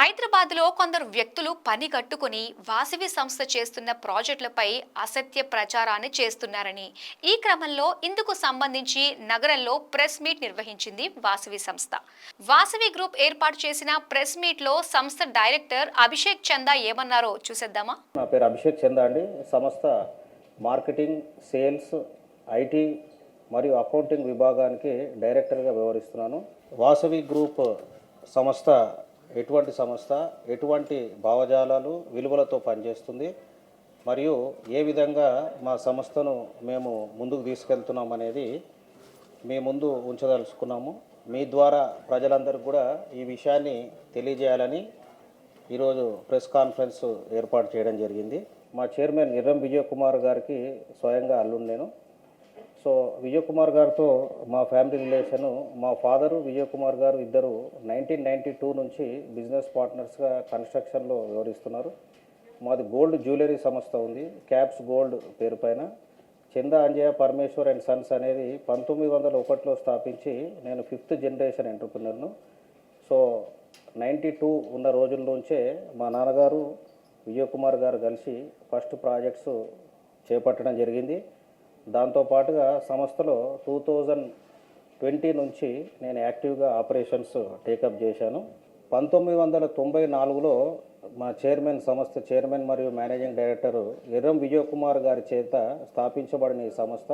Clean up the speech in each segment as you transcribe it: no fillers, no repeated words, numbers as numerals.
హైదరాబాద్లో కొందరు వ్యక్తులు పని కట్టుకుని వాసవి సంస్థ చేస్తున్న ప్రాజెక్టులపై అసత్య ప్రచారాన్ని చేస్తున్నారని, ఈ క్రమంలో ఇందుకు సంబంధించి నగరంలో ప్రెస్ మీట్ నిర్వహించింది వాసవి సంస్థ. వాసవి గ్రూప్ ఏర్పాటు చేసిన ప్రెస్ మీట్లో సంస్థ డైరెక్టర్ అభిషేక్ చందా ఏమన్నారో చూసేద్దామా. నా పేరు అభిషేక్ చందా అండి. సంస్థ మార్కెటింగ్, సేల్స్, ఐటీ మరియు అకౌంటింగ్ విభాగానికి డైరెక్టర్గా వ్యవహరిస్తున్నాను. వాసవి గ్రూప్ సంస్థ ఎటువంటి సంస్థ, ఎటువంటి భావజాలాలు, విలువలతో పనిచేస్తుంది మరియు ఏ విధంగా మా సంస్థను మేము ముందుకు తీసుకెళ్తున్నాం అనేది మీ ముందు ఉంచదలుచుకున్నాము. మీ ద్వారా ప్రజలందరికీ కూడా ఈ విషయాన్ని తెలియజేయాలని ఈరోజు ప్రెస్ కాన్ఫరెన్స్ ఏర్పాటు చేయడం జరిగింది. మా చైర్మన్ ఎర్రం విజయ్ కుమార్ గారికి స్వయంగా అల్లుండి నేను. సో విజయ్ కుమార్ గారితో మా ఫ్యామిలీ రిలేషను, మా ఫాదరు విజయ్ కుమార్ గారు ఇద్దరు 1992 నుంచి బిజినెస్ పార్ట్నర్స్గా కన్స్ట్రక్షన్లో వ్యవహరిస్తున్నారు. మాది గోల్డ్ జ్యువెలరీ సంస్థ ఉంది, క్యాప్స్ గోల్డ్ పేరు పైన. చందా అంజయ్య పరమేశ్వర్ అండ్ సన్స్ అనేది 1901లో స్థాపించి నేను 5th జనరేషన్ ఎంటర్ప్రినర్ను. సో 92 ఉన్న రోజుల నుంచే మా నాన్నగారు విజయ్ కుమార్ గారు కలిసి ఫస్ట్ ప్రాజెక్ట్స్ చేపట్టడం జరిగింది. దాంతోపాటుగా సంస్థలో 2020 నుంచి నేను యాక్టివ్గా ఆపరేషన్స్ టేకప్ చేశాను. 1994లో మా సంస్థ చైర్మన్ మరియు మేనేజింగ్ డైరెక్టర్ ఎర్రం విజయ్ కుమార్ గారి చేత స్థాపించబడిన ఈ సంస్థ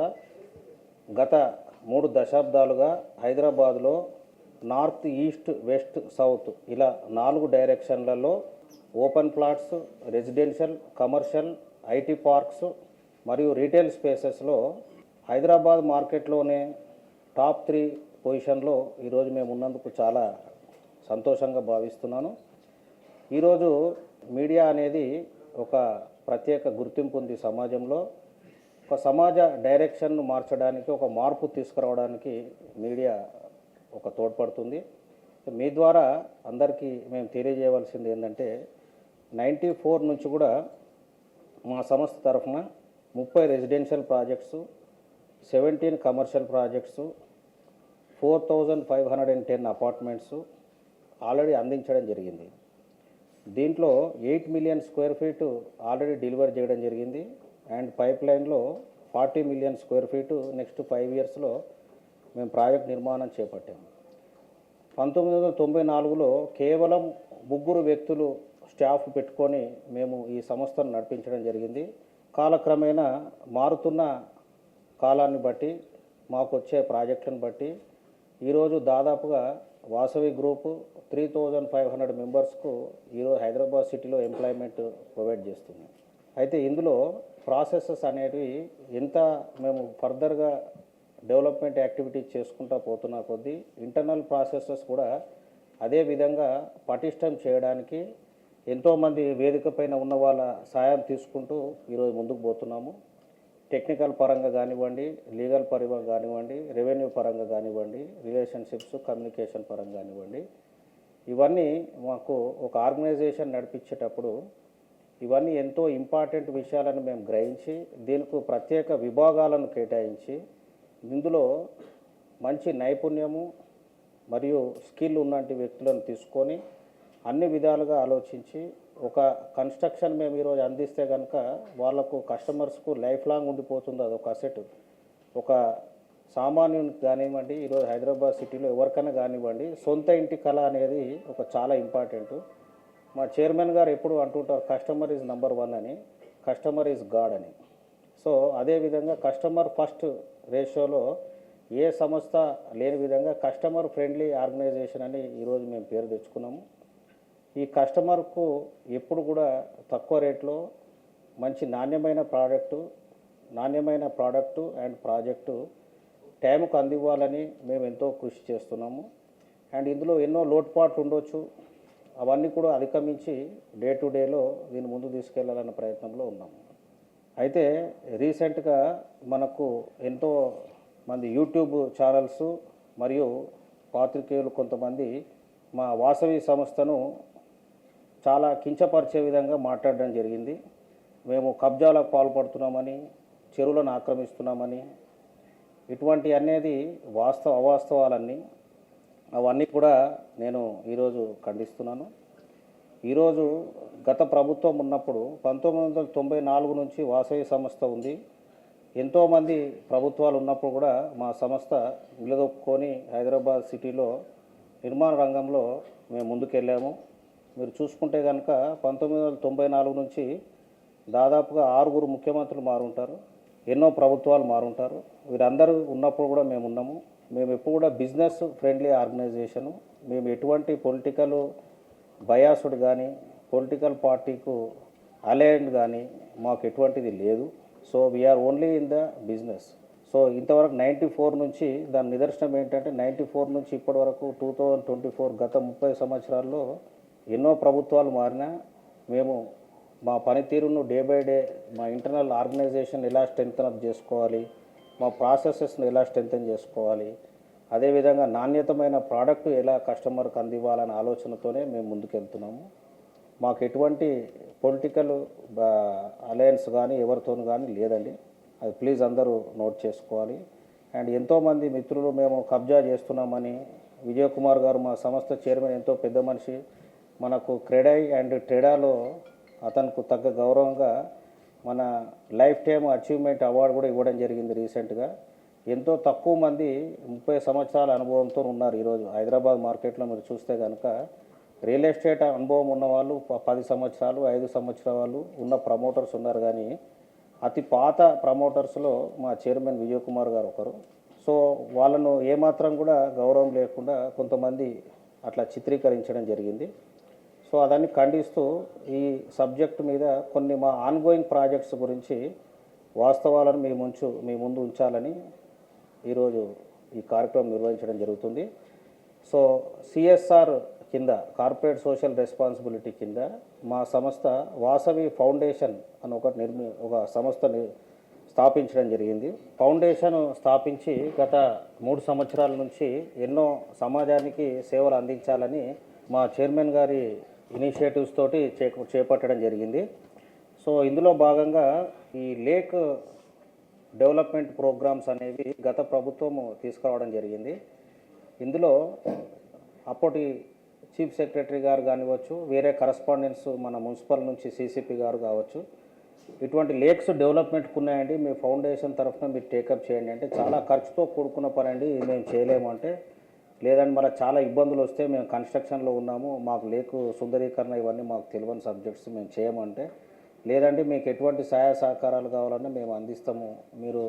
గత 3 దశాబ్దాలుగా హైదరాబాద్లో నార్త్, ఈస్ట్, వెస్ట్, సౌత్ ఇలా 4 డైరెక్షన్లలో open plots, residential, commercial, IT parks మరియు రీటైల్ స్పేసెస్లో హైదరాబాద్ మార్కెట్లోనే టాప్ 3 పొజిషన్లో ఈరోజు మేము ఉన్నందుకు చాలా సంతోషంగా భావిస్తున్నాను. ఈరోజు మీడియా అనేది ఒక ప్రత్యేక గుర్తింపు ఉంది సమాజంలో. ఒక సమాజ డైరెక్షన్ను మార్చడానికి, ఒక మార్పు తీసుకురావడానికి మీడియా ఒక తోడ్పడుతుంది. మీ ద్వారా అందరికీ మేము తెలియజేయవలసింది ఏంటంటే 94 నుంచి కూడా మా సంస్థ తరఫున 30 residential projects, 17 commercial projects, 4510 apartments already అందించడం జరిగింది. దీంట్లో 8 million square feet already deliver చేయడం జరిగింది. అండ్ పైప్ లైన్లో 40 మిలియన్ స్క్వేర్ ఫీట్ నెక్స్ట్ 5 ఇయర్స్లో మేము ప్రాజెక్ట్ నిర్మాణం చేపట్టాము. 1994లో కేవలం 3 వ్యక్తులు స్టాఫ్ పెట్టుకొని మేము ఈ సంస్థను నడిపించడం జరిగింది. కాలక్రమేణా మారుతున్న కాలాన్ని బట్టి, మాకు వచ్చే ప్రాజెక్టులను బట్టి ఈరోజు దాదాపుగా వాసవి గ్రూపు 3500 మెంబర్స్కు ఈరోజు హైదరాబాద్ సిటీలో ఎంప్లాయ్మెంట్ ప్రొవైడ్ చేస్తుంది. అయితే ఇందులో ప్రాసెసెస్ అనేవి ఎంత మేము ఫర్దర్గా డెవలప్మెంట్ యాక్టివిటీస్ చేసుకుంటూ పోతున్న కొద్దీ ఇంటర్నల్ ప్రాసెసెస్ కూడా అదే విధంగా పటిష్టం చేయడానికి ఎంతోమంది వేదిక పైన ఉన్న వాళ్ళ సాయం తీసుకుంటూ ఈరోజు ముందుకు పోతున్నాము. టెక్నికల్ పరంగా కానివ్వండి, లీగల్ పరంగా కానివ్వండి, రెవెన్యూ పరంగా కానివ్వండి, రిలేషన్షిప్స్, కమ్యూనికేషన్ పరంగా కానివ్వండి, ఇవన్నీ మాకు ఒక ఆర్గనైజేషన్ నడిపించేటప్పుడు ఇవన్నీ ఎంతో ఇంపార్టెంట్ విషయాలను మేము గ్రహించి దీనికి ప్రత్యేక విభాగాలను కేటాయించి ఇందులో మంచి నైపుణ్యము మరియు స్కిల్ ఉన్నటువంటి వ్యక్తులను తీసుకొని అన్ని విధాలుగా ఆలోచించి ఒక కన్స్ట్రక్షన్ మేము ఈరోజు అందిస్తే కనుక వాళ్ళకు కస్టమర్స్కు లైఫ్ లాంగ్ ఉండిపోతుంది. అదొక అసెట్. ఒక సామాన్యునికి కానివ్వండి, ఈరోజు హైదరాబాద్ సిటీలో ఎవరికైనా కానివ్వండి, సొంత ఇంటి కళ అనేది ఒక చాలా ఇంపార్టెంట్. మా చైర్మన్ గారు ఎప్పుడు అంటుంటారు, కస్టమర్ ఈజ్ నంబర్ 1 అని, కస్టమర్ ఈజ్ గాడ్ అని. సో అదేవిధంగా కస్టమర్ ఫస్ట్ రేషియోలో ఏ సంస్థ లేని విధంగా కస్టమర్ ఫ్రెండ్లీ ఆర్గనైజేషన్ అని ఈరోజు మేము పేరు తెచ్చుకున్నాము. ఈ కస్టమర్కు ఎప్పుడు కూడా తక్కువ రేట్లో మంచి నాణ్యమైన ప్రోడక్టు అండ్ ప్రాజెక్టు టైంకు అందివ్వాలని మేము ఎంతో కృషి చేస్తున్నాము. అండ్ ఇందులో ఎన్నో లోటుపాట్లు ఉండొచ్చు, అవన్నీ కూడా అధిగమించి డే టు డేలో దీన్ని ముందు తీసుకెళ్లాలన్న ప్రయత్నంలో ఉన్నాము. అయితే రీసెంట్గా మనకు ఎంతో మంది యూట్యూబ్ ఛానల్స్ మరియు పాత్రికేయులు కొంతమంది మా వాసవి సంస్థను చాలా కించపరిచే విధంగా మాట్లాడడం జరిగింది. మేము కబ్జాలకు పాల్పడుతున్నామని, చెరువులను ఆక్రమిస్తున్నామని, ఇటువంటి అనేది అవాస్తవాలన్నీ అవన్నీ కూడా నేను ఈరోజు ఖండిస్తున్నాను. ఈరోజు గత ప్రభుత్వం ఉన్నప్పుడు 1994 నుంచి వాసవి సంస్థ ఉంది. ఎంతోమంది ప్రభుత్వాలు ఉన్నప్పుడు కూడా మా సంస్థ నిలదొక్కుని హైదరాబాద్ సిటీలో నిర్మాణ రంగంలో మేము ముందుకెళ్ళాము. మీరు చూసుకుంటే కనుక 1994 నుంచి దాదాపుగా 6 ముఖ్యమంత్రులు మారుంటారు, ఎన్నో ప్రభుత్వాలు మారుంటారు. వీరందరూ ఉన్నప్పుడు కూడా మేము ఉన్నాము. మేము ఎప్పుడు కూడా బిజినెస్ ఫ్రెండ్లీ ఆర్గనైజేషను. మేము ఎటువంటి పొలిటికల్ బయాసుడ్ కానీ పొలిటికల్ పార్టీకు అలైన్డ్ కానీ మాకు ఎటువంటిది లేదు. So we're only in the business. So ఇంతవరకు 94 నుంచి దాని నిదర్శనం ఏంటంటే 94 నుంచి ఇప్పటి వరకు 2024 గత 30 సంవత్సరాల్లో ఎన్నో ప్రభుత్వాలు మారినా మేము మా పనితీరును డే బై డే మా ఇంటర్నల్ ఆర్గనైజేషన్ ఎలా స్ట్రెంగ్తన్ అప్ చేసుకోవాలి, మా ప్రాసెసెస్ను ఎలా స్ట్రెంగ్తన్ చేసుకోవాలి, అదేవిధంగా నాణ్యతమైన ప్రోడక్ట్ ఎలా కస్టమర్కి అందివ్వాలనే ఆలోచనతోనే మేము ముందుకెళ్తున్నాము. మాకు ఎటువంటి పొలిటికల్ అలయన్స్ కానీ ఎవరితోనూ కానీ లేదండి. అది ప్లీజ్ అందరూ నోట్ చేసుకోవాలి. అండ్ ఎంతోమంది మిత్రులు మేము కబ్జా చేస్తున్నామని, విజయ్ కుమార్ గారు మా సంస్థ చైర్మన్ ఎంతో పెద్ద మనిషి, మనకు క్రెడై అండ్ ట్రెడాలో అతనికి తగ్గ గౌరవంగా మన లైఫ్ టైమ్ అచీవ్మెంట్ అవార్డు కూడా ఇవ్వడం జరిగింది రీసెంట్గా. ఎంతో తక్కువ మంది 30 సంవత్సరాల అనుభవంతో ఉన్నారు ఈరోజు హైదరాబాద్ మార్కెట్లో. మీరు చూస్తే కనుక రియల్ ఎస్టేట్ అనుభవం ఉన్నవాళ్ళు 10 సంవత్సరాలు 5 సంవత్సరాలు ఉన్న ప్రమోటర్స్ ఉన్నారు. కానీ అతి పాత ప్రమోటర్స్లో మా చైర్మన్ విజయ్ కుమార్ గారు ఒకరు. సో వాళ్ళను ఏమాత్రం కూడా గౌరవం లేకుండా కొంతమంది అట్లా చిత్రీకరించడం జరిగింది. సో అదాన్ని ఖండిస్తూ ఈ సబ్జెక్టు మీద కొన్ని మా ఆన్గోయింగ్ ప్రాజెక్ట్స్ గురించి వాస్తవాలను మీ ముందు ఉంచాలని ఈరోజు ఈ కార్యక్రమం నిర్వహించడం జరుగుతుంది. సో సిఎస్ఆర్ కింద కార్పొరేట్ సోషల్ రెస్పాన్సిబిలిటీ కింద మా సంస్థ వాసవి ఫౌండేషన్ అని ఒక సంస్థని స్థాపించడం జరిగింది. ఫౌండేషన్ స్థాపించి గత 3 సంవత్సరాల నుంచి ఎన్నో సమాజానికి సేవలు అందించాలని మా చైర్మన్ గారి ఇనిషియేటివ్స్ తోటి చేపట్టడం జరిగింది. సో ఇందులో భాగంగా ఈ లేక్ డెవలప్మెంట్ ప్రోగ్రామ్స్ అనేవి గత ప్రభుత్వము తీసుకురావడం జరిగింది. ఇందులో అప్పటి చీఫ్ సెక్రటరీ గారు కానివచ్చు, వేరే కరస్పాండెంట్స్ మన మున్సిపల్ నుంచి సిసిపి గారు కావచ్చు, ఇటువంటి లేక్స్ డెవలప్మెంట్కి ఉన్నాయండి, మీ ఫౌండేషన్ తరఫున మీరు టేకప్ చేయండి అంటే, చాలా ఖర్చుతో కూడుకున్న పని అండి, మేము చేయలేము అంటే, లేదంటే మళ్ళీ చాలా ఇబ్బందులు వస్తే మేము కన్స్ట్రక్షన్లో ఉన్నాము, మాకు లేకు సుందరీకరణ ఇవన్నీ మాకు తెలియని సబ్జెక్ట్స్ మేము చేయమంటే, లేదంటే మీకు ఎటువంటి సహాయ సహకారాలు కావాలన్నా మేము అందిస్తాము, మీరు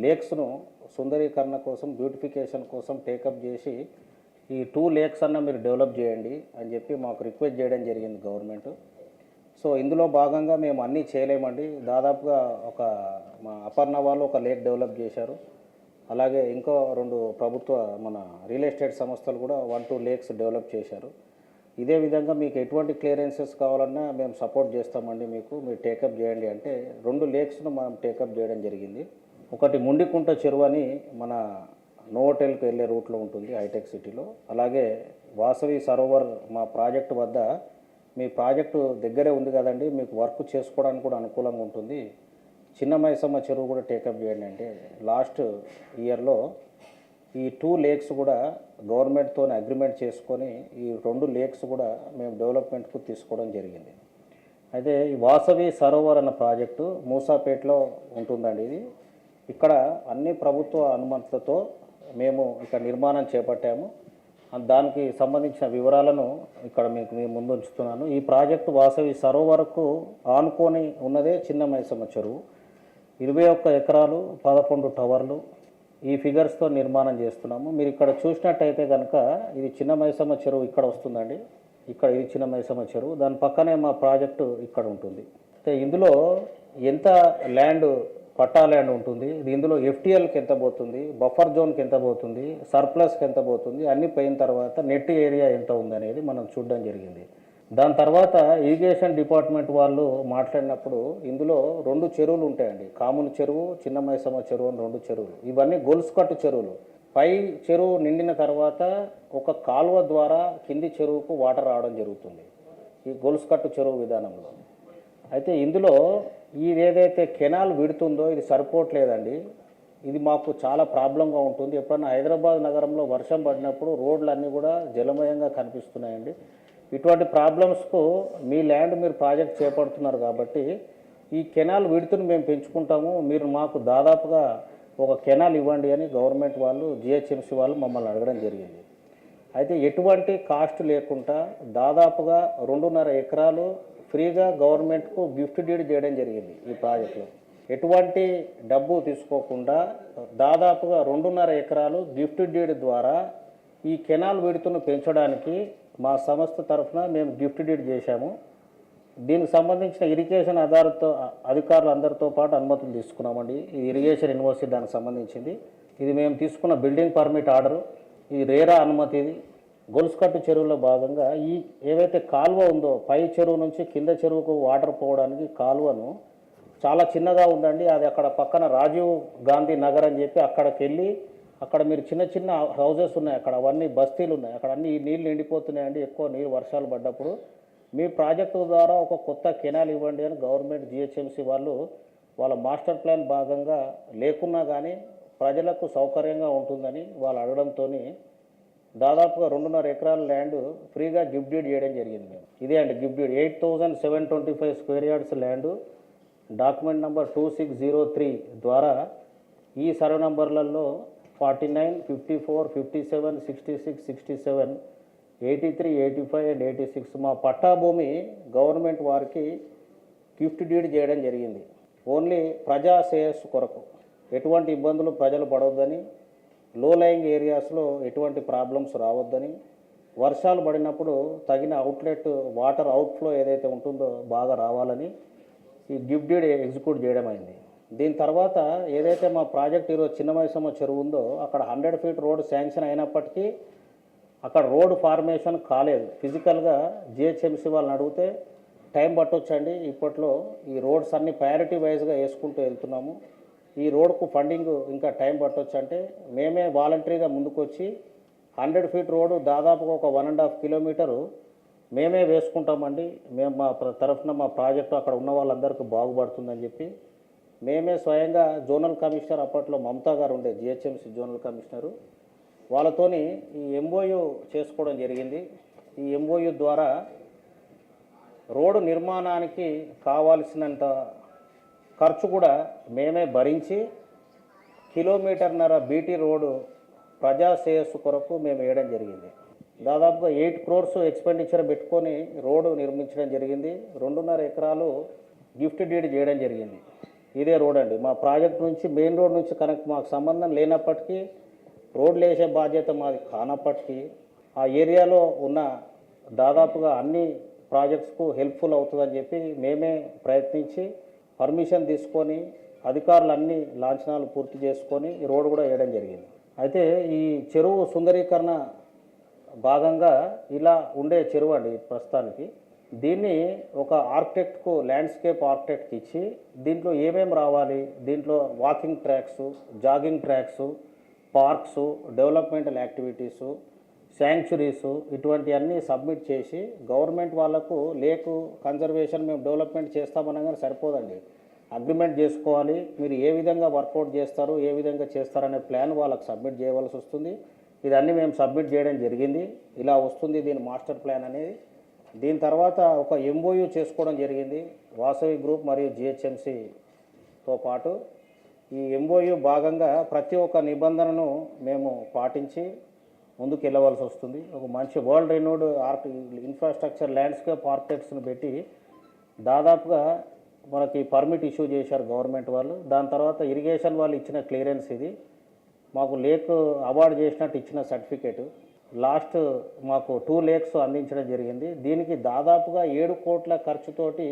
లేక్స్ను సుందరీకరణ కోసం బ్యూటిఫికేషన్ కోసం టేకప్ చేసి ఈ 2 లేక్స్ అన్న మీరు డెవలప్ చేయండి అని చెప్పి మాకు రిక్వెస్ట్ చేయడం జరిగింది గవర్నమెంట్. సో ఇందులో భాగంగా మేము అన్నీ చేయలేమండి. దాదాపుగా మా అపర్ణ వాళ్ళు ఒక లేక్ డెవలప్ చేశారు. అలాగే ఇంకో 2 ప్రభుత్వ మన రియల్ ఎస్టేట్ సంస్థలు కూడా 1-2 లేక్స్ డెవలప్ చేశారు. ఇదే విధంగా మీకు ఎటువంటి క్లియరెన్సెస్ కావాలన్నా మేము సపోర్ట్ చేస్తామండి, మీరు టేకప్ చేయండి అంటే 2 లేక్స్ను మనం టేకప్ చేయడం జరిగింది. ఒకటి ముండికుంట చెరువు అని మన నోవోటెల్కి వెళ్ళే రూట్లో ఉంటుంది హైటెక్ సిటీలో. అలాగే వాసవి సరోవర్ మా ప్రాజెక్టు వద్ద, మీ ప్రాజెక్టు దగ్గరే ఉంది కదండి, మీకు వర్క్ చేసుకోవడానికి కూడా అనుకూలంగా ఉంటుంది, చిన్న మైసమ్మ చెరువు కూడా టేకప్ చేయండి అంటే లాస్ట్ ఇయర్లో ఈ 2 లేక్స్ కూడా గవర్నమెంట్తో అగ్రిమెంట్ చేసుకొని ఈ 2 లేక్స్ కూడా మేము డెవలప్మెంట్కు తీసుకోవడం జరిగింది. అయితే ఈ వాసవి సరోవర్ అన్న ప్రాజెక్టు మూసాపేటలో ఉంటుందండి. ఇది ఇక్కడ అన్ని ప్రభుత్వ అనుమతులతో మేము ఇక్కడ నిర్మాణం చేపట్టాము. దానికి సంబంధించిన వివరాలను ఇక్కడ మీ ముందు ఉంచుతున్నాను. ఈ ప్రాజెక్టు వాసవి సరోవరకు ఆనుకొని ఉన్నదే చిన్న మైసమ్మ చెరువు. 21 ఎకరాలు 11 టవర్లు ఈ ఫిగర్స్తో నిర్మాణం చేస్తున్నాము. మీరు ఇక్కడ చూసినట్టయితే కనుక ఇది చిన్న మైసమ్మ చెరువు ఇక్కడ వస్తుందండి. ఇది చిన్న మైసమ్మ చెరువు, దాని పక్కనే మా ప్రాజెక్టు ఇక్కడ ఉంటుంది. అయితే ఇందులో ఎంత ల్యాండ్ పట్టా ల్యాండ్ ఉంటుంది, ఇందులో ఎఫ్టీఎల్కి ఎంత పోతుంది, బఫర్ జోన్కి ఎంత పోతుంది, సర్ప్లస్కి ఎంత పోతుంది, అన్నీ పోయిన తర్వాత నెట్ ఏరియా ఎంత ఉందనేది మనం చూడడం జరిగింది. దాని తర్వాత ఇరిగేషన్ డిపార్ట్మెంట్ వాళ్ళు మాట్లాడినప్పుడు ఇందులో 2 చెరువులు ఉంటాయండి, కాముని చెరువు, చిన్న మైసమ్మ చెరువు అని 2 చెరువులు. ఇవన్నీ గొలుసు కట్టు చెరువులు. పై చెరువు నిండిన తర్వాత ఒక కాలువ ద్వారా కింది చెరువుకు వాటర్ రావడం జరుగుతుంది ఈ గొలుసు కట్టు చెరువు విధానంలో. అయితే ఇందులో ఏదైతే కెనాల్ విడుతుందో ఇది సరిపోవట్లేదండి. ఇది మాకు చాలా ప్రాబ్లంగా ఉంటుంది. ఎప్పుడన్నా హైదరాబాద్ నగరంలో వర్షం పడినప్పుడు రోడ్లన్నీ కూడా జలమయంగా కనిపిస్తున్నాయండి. ఇటువంటి ప్రాబ్లమ్స్కు మీ ల్యాండ్ మీరు ప్రాజెక్ట్ చేపడుతున్నారు కాబట్టి ఈ కెనాల్ విడుతును మేము పెంచుకుంటాము, మీరు మాకు దాదాపుగా ఒక కెనాల్ ఇవ్వండి అని గవర్నమెంట్ వాళ్ళు జిహెచ్ఎంసీ వాళ్ళు మమ్మల్ని అడగడం జరిగింది. అయితే ఎటువంటి కాస్ట్ లేకుండా దాదాపుగా 2.5 ఎకరాలు ఫ్రీగా గవర్నమెంట్కు గిఫ్ట్ డీడ్ చేయడం జరిగింది. ఈ ప్రాజెక్టులో ఎటువంటి డబ్బు తీసుకోకుండా దాదాపుగా 2.5 ఎకరాలు గిఫ్ట్ డీడ్ ద్వారా ఈ కెనాల్ విడుతును పెంచడానికి మా సంస్థ తరఫున మేము గిఫ్ట్ డీడ్ చేశాము. దీనికి సంబంధించిన ఇరిగేషన్ అధికారులందరితో పాటు అనుమతులు తీసుకున్నామండి. ఇది ఇరిగేషన్ యూనివర్సిటీ దానికి సంబంధించింది. ఇది మేము తీసుకున్న బిల్డింగ్ పర్మిట్ ఆర్డరు, ఇది రేరా అనుమతి. ఇది గొలుసుకట్టు చెరువులో భాగంగా ఈ ఏవైతే కాలువ ఉందో పై చెరువు నుంచి కింద చెరువుకు వాటర్ పోవడానికి కాలువను చాలా చిన్నగా ఉందండి. అది అక్కడ పక్కన రాజీవ్ గాంధీ నగర్ అని చెప్పి అక్కడికి వెళ్ళి అక్కడ మీరు చిన్న చిన్న హౌజెస్ ఉన్నాయి, అక్కడ అవన్నీ బస్తీలు ఉన్నాయి, అక్కడ అన్ని నీళ్ళు నిండిపోతున్నాయండి. ఎక్కువ నీరు వర్షాలు పడ్డప్పుడు మీ ప్రాజెక్టు ద్వారా ఒక కొత్త కెనాల్ ఇవ్వండి అని గవర్నమెంట్ జిహెచ్ఎంసీ వాళ్ళు వాళ్ళ మాస్టర్ ప్లాన్ భాగంగా లేకున్నా కానీ ప్రజలకు సౌకర్యంగా ఉంటుందని వాళ్ళు అడగడంతో దాదాపుగా 2.5 ఎకరాల ల్యాండ్ ఫ్రీగా గిఫ్ట్ డీడ్ చేయడం జరిగింది. మేము ఇదే అండి gift deed 8,725 square yards land document number 2603 ద్వారా ఈ సర్వే నంబర్లలో 49, 54, 57, 66, 67, 83, 85 అండ్ 86 మా పట్టా భూమి గవర్నమెంట్ వారికి గిఫ్ట్ డీడ్ చేయడం జరిగింది. ఓన్లీ ప్రజా శ్రేయస్సు కొరకు, ఎటువంటి ఇబ్బందులు ప్రజలు పడవద్దని, లో లయింగ్ ఏరియాస్లో ఎటువంటి ప్రాబ్లమ్స్ రావద్దని, వర్షాలు పడినప్పుడు తగిన అవుట్లెట్ వాటర్ అవుట్ఫ్లో ఏదైతే ఉంటుందో బాగా రావాలని ఈ గిఫ్ట్ డీడ్ ఎగ్జిక్యూట్ చేయడం అయింది. దీని తర్వాత ఏదైతే మా ప్రాజెక్ట్ ఈరోజు చిన్నమైసమ్మ చెరువు ఉందో అక్కడ 100 ఫీట్ రోడ్ శాంక్షన్ అయినప్పటికీ అక్కడ రోడ్ ఫార్మేషన్ కాలేదు. ఫిజికల్గా జిహెచ్ఎంసీ వాళ్ళని అడిగితే టైం పట్టొచ్చండి, ఇప్పట్లో ఈ రోడ్స్ అన్ని ప్రయారిటీ వైజ్గా వేసుకుంటూ వెళ్తున్నాము, ఈ రోడ్కు ఫండింగ్ ఇంకా టైం పట్టొచ్చు అంటే మేమే వాలంటరీగా ముందుకొచ్చి 100 ఫీట్ రోడ్డు దాదాపుగా ఒక 1.5 కిలోమీటరు మేమే వేసుకుంటామండి. మేము మా తరఫున మా ప్రాజెక్టు అక్కడ ఉన్న వాళ్ళందరికీ బాగుపడుతుందని చెప్పి మేమే స్వయంగా జోనల్ కమిషనర్ అప్పట్లో మమతా గారు ఉండే జిహెచ్ఎంసీ జోనల్ కమిషనరు వాళ్ళతోని ఈ ఎంఓయు చేసుకోవడం జరిగింది. ఈ ఎంఓయు ద్వారా రోడ్డు నిర్మాణానికి కావాల్సినంత ఖర్చు కూడా మేమే భరించి కిలోమీటర్న్నర బీటీ రోడ్డు ప్రజా శ్రేయస్సు కొరకు మేము వేయడం జరిగింది. దాదాపుగా 8 crores ఎక్స్పెండిచర్ పెట్టుకొని రోడ్డు నిర్మించడం జరిగింది. 2.5 ఎకరాలు గిఫ్ట్ డీడ్ చేయడం జరిగింది. ఇదే రోడ్ అండి మా ప్రాజెక్ట్ నుంచి మెయిన్ రోడ్ నుంచి కనెక్ట్ మాకు సంబంధం లేనప్పటికీ, రోడ్లు వేసే బాధ్యత మాది కానప్పటికీ ఆ ఏరియాలో ఉన్న దాదాపుగా అన్ని ప్రాజెక్ట్స్కు హెల్ప్ఫుల్ అవుతుందని చెప్పి మేమే ప్రయత్నించి పర్మిషన్ తీసుకొని అధికారులు అన్ని లాంఛనాలు పూర్తి చేసుకొని ఈ రోడ్డు కూడా వేయడం జరిగింది. అయితే ఈ చెరువు సుందరీకరణ భాగంగా ఇలా ఉండే చెరువు అండి ప్రస్తుతానికి. దీన్ని ఒక ఆర్కిటెక్ట్కు, ల్యాండ్స్కేప్ ఆర్కిటెక్ట్కి ఇచ్చి దీంట్లో ఏమేమి రావాలి, దీంట్లో walking tracks, jogging tracks, parks, developmental activities, sanctuaries ఇటువంటివన్నీ సబ్మిట్ చేసి గవర్నమెంట్ వాళ్ళకు లేకు కన్జర్వేషన్ మేము డెవలప్మెంట్ చేస్తామనగానే సరిపోదండి, అగ్రిమెంట్ చేసుకోవాలి. మీరు ఏ విధంగా వర్కౌట్ చేస్తారు, ఏ విధంగా చేస్తారనే ప్లాన్ వాళ్ళకు సబ్మిట్ చేయవలసి వస్తుంది. ఇదన్నీ మేము సబ్మిట్ చేయడం జరిగింది. ఇలా వస్తుంది దీని మాస్టర్ ప్లాన్ అనేది. దీని తర్వాత ఒక ఎంఓయు చేసుకోవడం జరిగింది వాసవి గ్రూప్ మరియు జిహెచ్ఎంసీతో పాటు. ఈ ఎంఓయు భాగంగా ప్రతి ఒక్క నిబంధనను మేము పాటించి ముందుకు వెళ్ళవలసి వస్తుంది. ఒక మంచి వరల్డ్ రెన్యూడ్ ఇన్ఫ్రాస్ట్రక్చర్ ల్యాండ్స్కేప్ ఆర్కిటెక్ట్స్ని పెట్టి దాదాపుగా మనకి పర్మిట్ ఇష్యూ చేశారు గవర్నమెంట్ వాళ్ళు. దాని తర్వాత ఇరిగేషన్ వాళ్ళు ఇచ్చిన క్లియరెన్స్ ఇది, మాకు లేక్ అవార్డు చేసినట్టు ఇచ్చిన సర్టిఫికేటు. లాస్ట్ మాకు 2 lakes అందించడం జరిగింది. దీనికి దాదాపుగా 7 కోట్ల ఖర్చుతోటి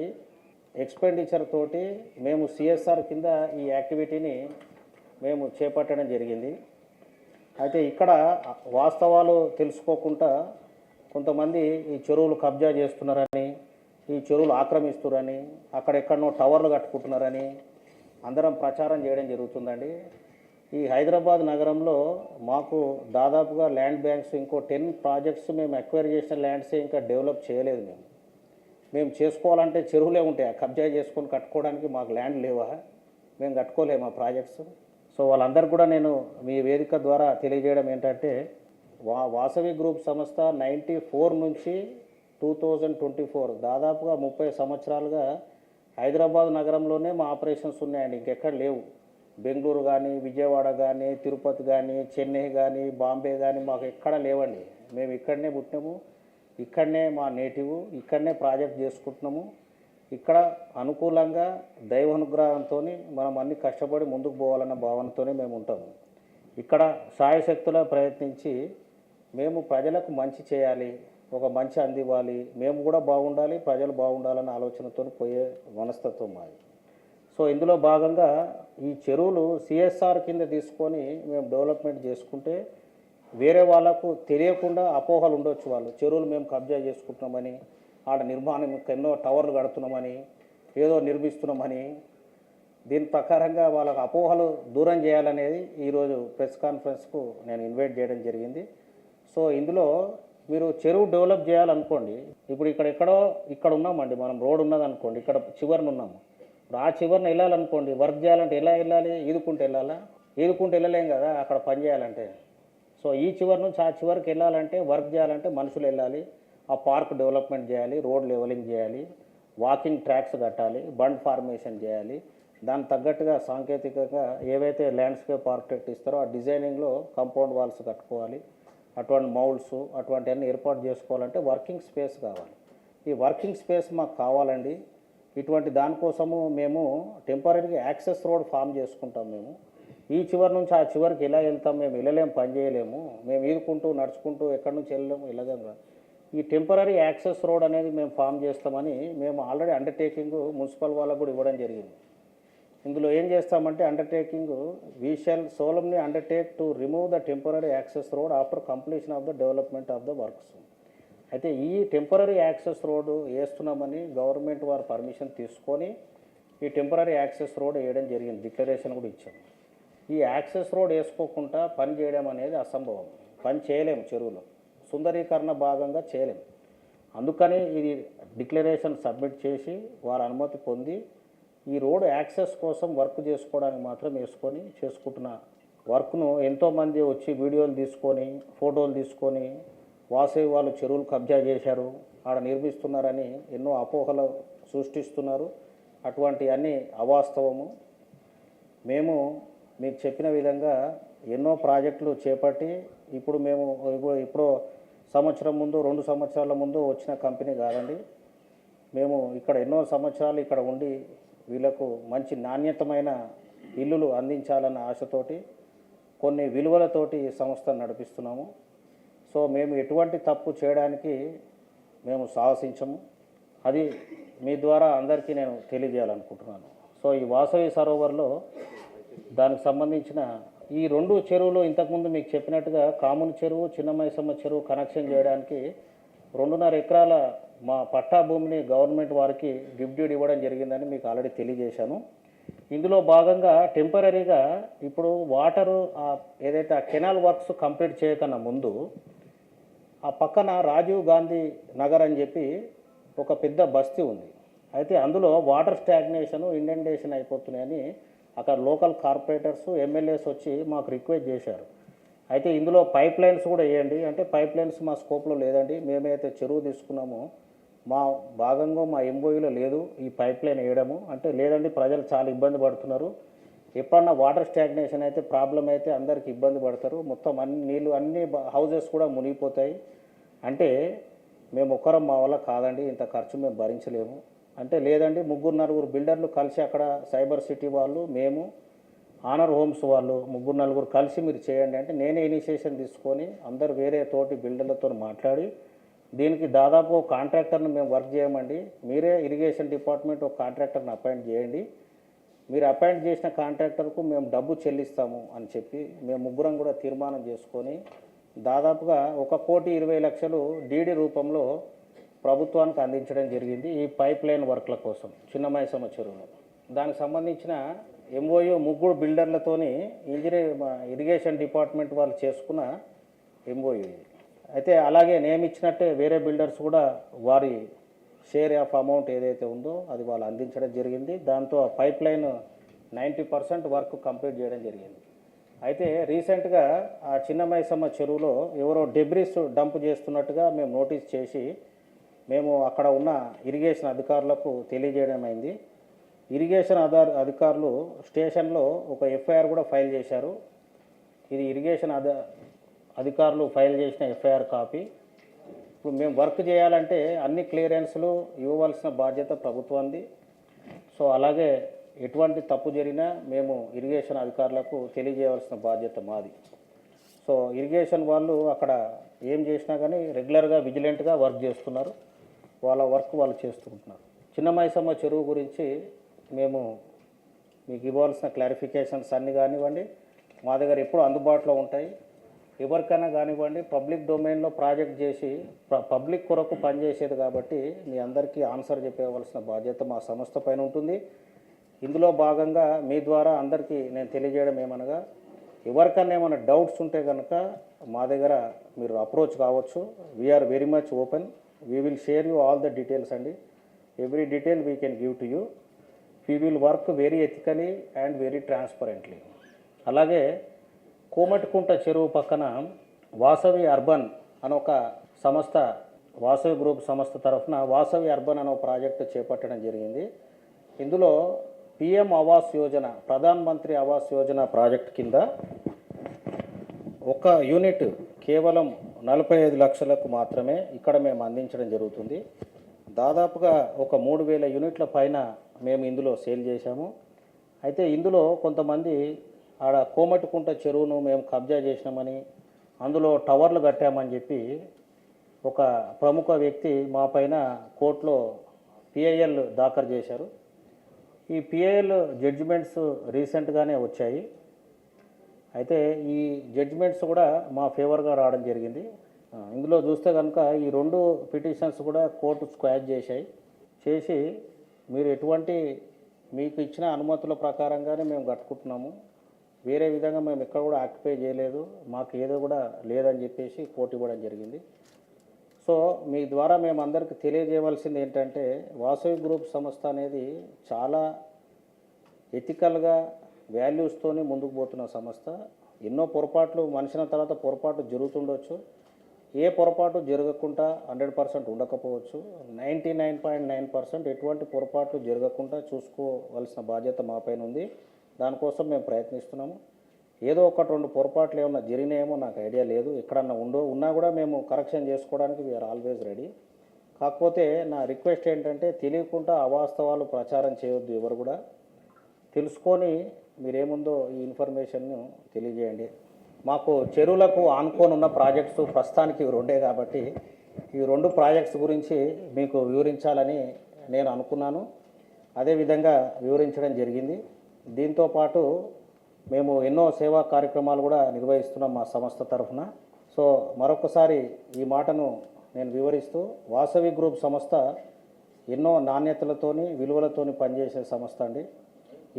ఎక్స్పెండిచర్ తోటి మేము సిఎస్ఆర్ కింద ఈ యాక్టివిటీని మేము చేపట్టడం జరిగింది. అయితే ఇక్కడ వాస్తవాలు తెలుసుకోకుండా కొంతమంది ఈ చెరువులు కబ్జా చేస్తున్నారని, ఈ చెరువులు ఆక్రమిస్తున్నారని, అక్కడెక్కడనో టవర్లు కట్టుకుంటున్నారని అందరం ప్రచారం చేయడం జరుగుతుందండి. ఈ హైదరాబాద్ నగరంలో మాకు దాదాపుగా ల్యాండ్ బ్యాంక్స్ ఇంకో 10 ప్రాజెక్ట్స్ మేము అక్వైర్ చేసిన ల్యాండ్సే ఇంకా డెవలప్ చేయలేదు. మేము చేసుకోవాలంటే చెరువులే ఉంటాయి, కబ్జా చేసుకొని కట్టుకోవడానికి మాకు ల్యాండ్ లేవా, మేము కట్టుకోలేము ఆ ప్రాజెక్ట్స్. సో వాళ్ళందరికీ కూడా నేను మీ వేదిక ద్వారా తెలియజేయడం ఏంటంటే వాసవి గ్రూప్ సంస్థ 94 నుంచి 2024 దాదాపుగా 30 సంవత్సరాలుగా హైదరాబాద్ నగరంలోనే మా ఆపరేషన్స్ ఉన్నాయండి, ఇంకెక్కడ లేవు. బెంగళూరు కానీ, విజయవాడ కానీ, తిరుపతి కానీ, చెన్నై కానీ, బాంబే కానీ మాకు ఎక్కడ లేవండి. మేము ఇక్కడనే పుట్టినాము, ఇక్కడనే మా నేటివ్, ఇక్కడనే ప్రాజెక్ట్ చేసుకుంటున్నాము. ఇక్కడ అనుకూలంగా దైవానుగ్రహంతో మనం అన్ని కష్టపడి ముందుకు పోవాలన్న భావనతోనే మేము ఉంటాము. ఇక్కడ శాయశక్తులా ప్రయత్నించి మేము ప్రజలకు మంచి చేయాలి, ఒక మంచి అందివ్వాలి, మేము కూడా బాగుండాలి, ప్రజలు బాగుండాలన్న ఆలోచనతో పోయే మనస్తత్వం మాది. సో ఇందులో భాగంగా ఈ చెరువులు సిఎస్ఆర్ కింద తీసుకొని మేము డెవలప్మెంట్ చేసుకుంటే వేరే వాళ్ళకు తెలియకుండా అపోహలు ఉండొచ్చు. వాళ్ళు చెరువులు మేము కబ్జా చేసుకుంటున్నామని, ఆడ నిర్మాణం ఎన్నో టవర్లు కడుతున్నామని, ఏదో నిర్మిస్తున్నామని, దీని ప్రకారంగా వాళ్ళకు అపోహలు దూరం చేయాలనేది ఈరోజు ప్రెస్ కాన్ఫరెన్స్కు నేను ఇన్వైట్ చేయడం జరిగింది. సో ఇందులో మీరు చెరువు డెవలప్ చేయాలనుకోండి, ఇప్పుడు ఇక్కడ ఉన్నామండి, మనం రోడ్ ఉన్నదనుకోండి, ఇక్కడ చివరిన ఉన్నాము. ఇప్పుడు ఆ చివరిన వెళ్ళాలనుకోండి, వర్క్ చేయాలంటే ఎలా వెళ్ళాలి? ఈదుకుంటూ వెళ్ళాలా? ఈదుకుంటూ వెళ్ళలేం కదా అక్కడ పని చేయాలంటే. సో ఈ చివరి నుంచి ఆ చివరికి వెళ్ళాలంటే, వర్క్ చేయాలంటే మనుషులు వెళ్ళాలి, ఆ పార్క్ డెవలప్మెంట్ చేయాలి, రోడ్ లెవెలింగ్ చేయాలి, వాకింగ్ ట్రాక్స్ కట్టాలి, బండ్ ఫార్మేషన్ చేయాలి. దానికి తగ్గట్టుగా సాంకేతికంగా ఏవైతే ల్యాండ్స్కేప్ ఆర్కిటెక్ట్ ఇస్తారో ఆ డిజైనింగ్లో కాంపౌండ్ వాల్స్ కట్టుకోవాలి, అటువంటి మౌల్డ్స్ అటువంటివన్నీ ఏర్పాటు చేసుకోవాలంటే వర్కింగ్ స్పేస్ కావాలి. ఈ వర్కింగ్ స్పేస్ మాకు కావాలండి. ఇటువంటి దానికోసము మేము టెంపరీగా యాక్సెస్ రోడ్ ఫామ్ చేసుకుంటాం. మేము ఈ చివరి నుంచి ఆ చివరికి ఎలా వెళ్తాం? మేము వెళ్ళలేము, పని చేయలేము, మేము ఈదుకుంటూ నడుచుకుంటూ ఎక్కడి నుంచి వెళ్ళలేము, వెళ్ళగలరా? ఈ టెంపరీ యాక్సెస్ రోడ్ అనేది మేము ఫామ్ చేస్తామని మేము ఆల్రెడీ అండర్టేకింగ్ మున్సిపల్ వాళ్ళకు కూడా ఇవ్వడం జరిగింది. ఇందులో ఏం చేస్తామంటే undertaking we shall solemnly undertake to remove the temporary access road after completion of the development of the works. అయితే ఈ టెంపరీ యాక్సెస్ రోడ్డు వేస్తున్నామని గవర్నమెంట్ వారు పర్మిషన్ తీసుకొని ఈ టెంపరీ యాక్సెస్ రోడ్ వేయడం జరిగింది, డిక్లరేషన్ కూడా ఇచ్చాము. ఈ యాక్సెస్ రోడ్ వేసుకోకుండా పని చేయడం అనేది అసంభవం, పని చేయలేము, చెరువులో సుందరీకరణ భాగంగా చేయలేము. అందుకని ఇది డిక్లరేషన్ సబ్మిట్ చేసి వారి అనుమతి పొంది ఈ రోడ్ యాక్సెస్ కోసం వర్క్ చేసుకోవడానికి మాత్రం వేసుకొని చేసుకుంటున్న వర్క్ను ఎంతోమంది వచ్చి వీడియోలు తీసుకొని ఫోటోలు తీసుకొని వాసవి వాళ్ళు చెరువులు కబ్జా చేశారు, ఆడ నిర్మిస్తున్నారని ఎన్నో అపోహలు సృష్టిస్తున్నారు. అటువంటి అన్ని అవాస్తవము. మేము మీకు చెప్పిన విధంగా ఎన్నో ప్రాజెక్టులు చేపట్టి ఇప్పుడు సంవత్సరం ముందు 2 సంవత్సరాల ముందు వచ్చిన కంపెనీ కాదండి. మేము ఇక్కడ ఎన్నో సంవత్సరాలు ఇక్కడ ఉండి వీళ్ళకు మంచి నాణ్యతమైన ఇల్లులు అందించాలన్న ఆశతోటి కొన్ని విలువలతోటి ఈ సంస్థను నడిపిస్తున్నాము. సో మేము ఎటువంటి తప్పు చేయడానికి మేము సాహసించము. అది మీ ద్వారా అందరికీ నేను తెలియజేయాలనుకుంటున్నాను. సో ఈ వాసవి సరోవర్లో దానికి సంబంధించిన ఈ 2 చెరువులు ఇంతకుముందు మీకు చెప్పినట్టుగా కాముని చెరువు, చిన్నమైసమ్మ చెరువు కనెక్షన్ చేయడానికి 2.5 ఎకరాల మా పట్టా భూమిని గవర్నమెంట్ వారికి గిఫ్ట్ ఇవ్వడం జరిగిందని మీకు ఆల్రెడీ తెలియజేశాను. ఇందులో భాగంగా టెంపరీగా ఇప్పుడు వాటరు ఏదైతే ఆ కెనాల్ వర్క్స్ కంప్లీట్ చేయకన్నా ముందు ఆ పక్కన రాజీవ్ గాంధీ నగర్ అని చెప్పి ఒక పెద్ద బస్తీ ఉంది. అయితే అందులో వాటర్ స్టాగ్నేషన్, ఇండెంటేషన్ అయిపోతున్నాయని అక్కడ లోకల్ కార్పొరేటర్స్, ఎమ్మెల్యేస్ వచ్చి మాకు రిక్వెస్ట్ చేశారు. అయితే ఇందులో పైప్ లైన్స్ కూడా వేయండి అంటే, పైప్ లైన్స్ మా స్కోప్లో లేదండి, మేమైతే చెరువు తీసుకున్నామో మా భాగంగా మా ఎంఓయూలో లేదు ఈ పైప్ లైన్ వేయడము అంటే, లేదండి ప్రజలు చాలా ఇబ్బంది పడుతున్నారు, ఎప్పుడన్నా వాటర్ స్టాగ్నేషన్ అయితే ప్రాబ్లం అయితే అందరికి ఇబ్బంది పడతారు, మొత్తం నీళ్ళు అన్ని హౌజెస్ కూడా మునిగిపోతాయి అంటే, మేము ఒక్కరం మా వల్ల కాదండి, ఇంత ఖర్చు మేము భరించలేము అంటే, లేదండి 3-4 బిల్డర్లు కలిసి అక్కడ సైబర్ సిటీ వాళ్ళు, మేము ఆనర్ హోమ్స్ వాళ్ళు 3-4 కలిసి మీరు చేయండి అంటే, నేనే ఇనిషియేషన్ తీసుకొని అందరు వేరే తోటి బిల్డర్లతో మాట్లాడి దీనికి దాదాపు కాంట్రాక్టర్ని మేము వర్క్ చేయమండి, మీరే ఇరిగేషన్ డిపార్ట్మెంట్ ఒక కాంట్రాక్టర్ని అపాయింట్ చేయండి, మీరు అపాయింట్ చేసిన కాంట్రాక్టర్కు మేము డబ్బు చెల్లిస్తాము అని చెప్పి మేము ముగ్గురం కూడా తీర్మానం చేసుకొని దాదాపుగా 1,20,00,000 డీడీ రూపంలో ప్రభుత్వానికి అందించడం జరిగింది ఈ పైప్ లైన్ వర్క్ల కోసం చిన్నమైసమ్మ చెరువులో. దానికి సంబంధించిన ఎంఓయూ 3 బిల్డర్లతోని ఇరిగేషన్ డిపార్ట్మెంట్ వాళ్ళు చేసుకున్న ఎంఓయూ ఇది. అయితే అలాగే నియమించినట్టే వేరే బిల్డర్స్ కూడా వారి షేర్ ఆఫ్ అమౌంట్ ఏదైతే ఉందో అది వాళ్ళు అందించడం జరిగింది. దాంతో పైప్ లైన్ 90% వర్క్ కంప్లీట్ చేయడం జరిగింది. అయితే రీసెంట్గా ఆ చిన్నమైసమ్మ చెరువులో ఎవరో డెబ్రిస్ డంప్ చేస్తున్నట్టుగా మేము నోటీస్ చేసి మేము అక్కడ ఉన్న ఇరిగేషన్ అధికారులకు తెలియజేయడం అయింది. ఇరిగేషన్ అధికారులు స్టేషన్లో ఒక ఎఫ్ఐఆర్ కూడా ఫైల్ చేశారు. ఇది ఇరిగేషన్ అధికారులు ఫైల్ చేసిన ఎఫ్ఐఆర్ కాపీ. ఇప్పుడు మేము వర్క్ చేయాలంటే అన్ని క్లియరెన్స్లు ఇవ్వవలసిన బాధ్యత ప్రభుత్వానికి. సో అలాగే ఎటువంటి తప్పు జరిగినా మేము ఇరిగేషన్ అధికారులకు తెలియజేయవలసిన బాధ్యత మాది. సో ఇరిగేషన్ వాళ్ళు అక్కడ ఏం చేసినా కానీ రెగ్యులర్గా విజిలెంట్గా వర్క్ చేస్తున్నారు. వాళ్ళ వర్క్ వాళ్ళు చేస్తుంటున్నారు. చిన్న మైసమ్మ చెరువు గురించి మేము మీకు ఇవ్వాల్సిన క్లారిఫికేషన్స్ అన్నీ కానివ్వండి మా దగ్గర ఎప్పుడు అందుబాటులో ఉంటాయి. ఎవరికైనా కానివ్వండి పబ్లిక్ డొమైన్లో ప్రాజెక్ట్ చేసి పబ్లిక్ కొరకు పనిచేసేది కాబట్టి మీ అందరికీ ఆన్సర్ చెప్పవలసిన బాధ్యత మా సంస్థ పైన ఉంటుంది. ఇందులో భాగంగా మీ ద్వారా అందరికీ నేను తెలియజేయడం ఏమనగా ఎవరికైనా ఏమైనా డౌట్స్ ఉంటే కనుక మా దగ్గర మీరు అప్రోచ్ కావచ్చు. We are very much open. We will share you all the details అండి. Every detail we can give to you. We will work very ethically and very transparently. అలాగే కోమటికుంట చెరువు పక్కన వాసవి అర్బన్ అని ఒక సంస్థ, వాసవి గ్రూప్ సంస్థ తరఫున వాసవి అర్బన్ అనే ప్రాజెక్టు చేపట్టడం జరిగింది. ఇందులో పిఎం ఆవాస్ యోజన, ప్రధాన్ మంత్రి ఆవాస్ యోజన ప్రాజెక్ట్ కింద ఒక యూనిట్ కేవలం 45 లక్షలకు మాత్రమే ఇక్కడ మేము అందించడం జరుగుతుంది. దాదాపుగా ఒక 3000 యూనిట్ల పైన మేము ఇందులో సేల్ చేశాము. అయితే ఇందులో కొంతమంది ఆడ కోమటికుంట చెరువును మేము కబ్జా చేసినామని, అందులో టవర్లు కట్టామని చెప్పి ఒక ప్రముఖ వ్యక్తి మా పైన కోర్టులో పిఐఎల్ దాఖలు చేశారు. ఈ పిఐఎల్ జడ్జిమెంట్స్ రీసెంట్గానే వచ్చాయి. అయితే ఈ జడ్జిమెంట్స్ కూడా మా ఫేవర్గా రావడం జరిగింది. ఇందులో చూస్తే కనుక ఈ 2 పిటిషన్స్ కూడా కోర్టు స్క్వాష్ చేసి మీరు ఎటువంటి మీకు ఇచ్చిన అనుమతుల ప్రకారంగానే మేము కట్టుకుంటున్నాము, వేరే విధంగా మేము ఎక్కడ కూడా ఆక్యుపై చేయలేదు, మాకు ఏదో కూడా లేదని చెప్పేసి కోర్టు ఇవ్వడం జరిగింది. సో మీ ద్వారా మేము అందరికీ తెలియజేయవలసింది ఏంటంటే వాసవి గ్రూప్ సంస్థ అనేది చాలా ఎథికల్గా వాల్యూస్తోని ముందుకు పోతున్న సంస్థ. ఎన్నో పొరపాట్లు మనిషిన తర్వాత పొరపాటు జరుగుతుండొచ్చు, ఏ పొరపాటు జరగకుండా 100% ఉండకపోవచ్చు. 99.9% ఎటువంటి పొరపాట్లు జరగకుండా చూసుకోవాల్సిన బాధ్యత మా పైన ఉంది. దానికోసం మేము ప్రయత్నిస్తున్నాము. ఏదో 1-2 పొరపాట్లు ఏమన్నా జరిగినాయేమో నాకు ఐడియా లేదు. ఎక్కడన్నా ఉన్నా కూడా మేము కరెక్షన్ చేసుకోవడానికి వీఆర్ ఆల్వేస్ రెడీ. కాకపోతే నా రిక్వెస్ట్ ఏంటంటే తెలియకుండా అవాస్తవాలు ప్రచారం చేయొద్దు. ఎవరు కూడా తెలుసుకొని మీరేముందో ఈ ఇన్ఫర్మేషన్ను తెలియజేయండి. మాకు చెరువులకు ఆనుకొని ఉన్న ప్రాజెక్ట్స్ ప్రస్తుతానికి 2 కాబట్టి ఈ 2 ప్రాజెక్ట్స్ గురించి మీకు వివరించాలని నేను అనుకున్నాను. అదేవిధంగా వివరించడం జరిగింది. దీంతోపాటు మేము ఎన్నో సేవా కార్యక్రమాలు కూడా నిర్వహిస్తున్నాం మా సంస్థ తరఫున. సో మరొకసారి ఈ మాటను నేను వివరిస్తూ, వాసవి గ్రూప్ సంస్థ ఎన్నో నాణ్యతలతోని విలువలతోని పనిచేసే సంస్థ అండి.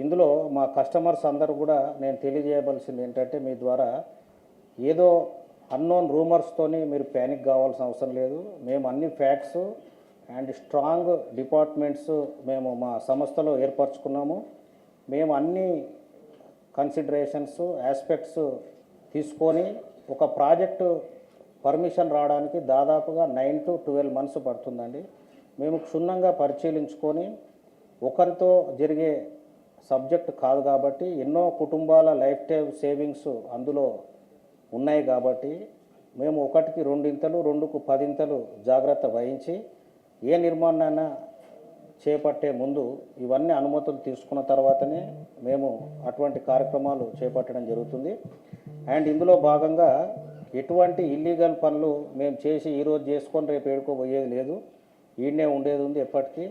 ఇందులో మా కస్టమర్స్ అందరూ కూడా నేను తెలియజేయవలసింది ఏంటంటే మీ ద్వారా ఏదో అన్నోన్ రూమర్స్తోని మీరు ప్యానిక్ కావాల్సిన అవసరం లేదు. మేము అన్ని ఫ్యాక్ట్స్ అండ్ స్ట్రాంగ్ డిపార్ట్మెంట్స్ మేము మా సంస్థలో ఏర్పరచుకున్నాము. మేము అన్ని కన్సిడరేషన్స్ ఆస్పెక్ట్స్ తీసుకొని ఒక ప్రాజెక్టు పర్మిషన్ రావడానికి దాదాపుగా 9 to 12 months పడుతుందండి. మేము క్షుణ్ణంగా పరిశీలించుకొని ఒకరితో జరిగే సబ్జెక్ట్ కాదు కాబట్టి ఎన్నో కుటుంబాల లైఫ్ టైం సేవింగ్స్ అందులో ఉన్నాయి కాబట్టి మేము 1కి 2 2కు 10 జాగ్రత్త వహించి ఏ నిర్మాణాన్ని చేపట్టే ముందు ఇవన్నీ అనుమతులు తీసుకున్న తర్వాతనే మేము అటువంటి కార్యక్రమాలు చేపట్టడం జరుగుతుంది. అండ్ ఇందులో భాగంగా ఎటువంటి ఇల్లీగల్ పనులు మేము చేసి ఈరోజు చేసుకొని రేపు ఏడుకోబోయేది లేదు. ఈడనే ఉండేది ఉంది ఎప్పటికీ.